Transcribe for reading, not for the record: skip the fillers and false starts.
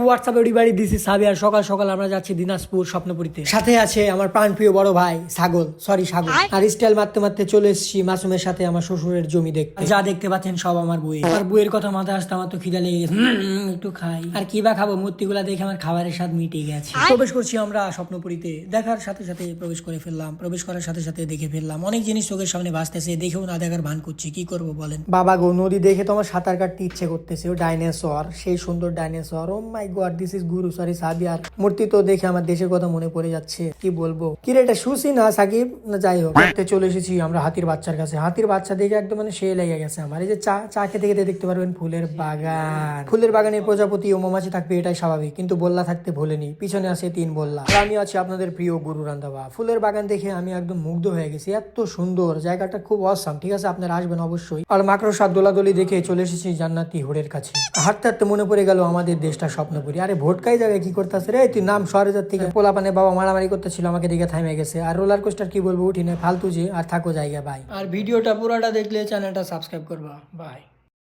হোয়াটসঅ্যাপে everybody this is সাবি। আর সকাল সকাল আমরা যাচ্ছি দিনাজপুর স্বপ্নপুরীতে। সাথে আছে আমার প্রাণপ্রিয় বড় ভাই সাগর আর স্টাইল মারতে মারতে চলে এসেছি মাসুমের সাথে আমার শ্বশুরের জমি দেখতে। যা দেখতে পাচ্ছেন সব আমার বই। আর বইয়ের কথা মাথায় আসতে আমার তো খিদা লেগে গেছে, একটু খাই। আর কি বা খাবো, মূর্তিগুলা দেখে আমার খাবারের স্বাদ মিটে গেছে। প্রবেশ করছি আমরা স্বপ্নপুরীতে। দেখার সাথে সাথে প্রবেশ করে ফেললাম। প্রবেশ করার সাথে সাথে দেখে ফেললাম অনেক জিনিস চোখের সামনে ভাসতেছে, দেখেও না দেখার ভান করছি। কি করবো বলেন বাবা গো, নদী দেখে তো আমার সাঁতার কাটতে ইচ্ছে করতেছে। ও ডাইনোসর, সেই সুন্দর dinosaur. Oh my God, this is গুরু সাবিয়ার মূর্তি তো দেখে আমার দেশের কথা মনে পড়ে যাচ্ছে। কি বলবো, কি রে এটা সুসি না সাকিব না, যাই হোক। দেখতে চলে এসেছি আমরা হাতির বাচ্চার কাছে। হাতির বাচ্চা দেখে একদম মানে সে লেগে গেছে আমার। এই যে চা খেতে খেতে দেখতে পারবেন ফুলের বাগান। ফুলের বাগানে প্রজাপতি ও মৌমাছি থাকবে, এটাই স্বাভাবিক, কিন্তু বল্লা থাকতে ভোলেনি। পিছনে আছে 3 বল্লা। আর আমি আছি আপনাদের প্রিয় গুরু রান্ধাবা। ফুলের বাগান দেখে আমি একদম মুগ্ধ হয়ে গেছি। এত সুন্দর জায়গাটা, খুব অসাম। ঠিক আছে, আপনারা আসবেন অবশ্যই। আর মাকড়সার দোলাদলি দেখে চলে এসেছি জান্নাতি হোড়ের কাছে। হাঁটতে হাঁটতে মনে পড়ে গেল আমাদের দেশটা স্বপ্নপুরী। আরে ভোটকাই জায়গায় কি করতেছে রে তুই? নাম শহরে থেকে পোলাপানে বাবা মারামারি করতেছিল, আমাকে দিকে থামে গেছে। আর রোলার কোস্টার কি বলবো, উঠিনে ফালতু যে। আর থাকো জায়গা ভাই। আর ভিডিওটা পুরোটা দেখলে চ্যানেলটা সাবস্ক্রাইব করবা। বাই।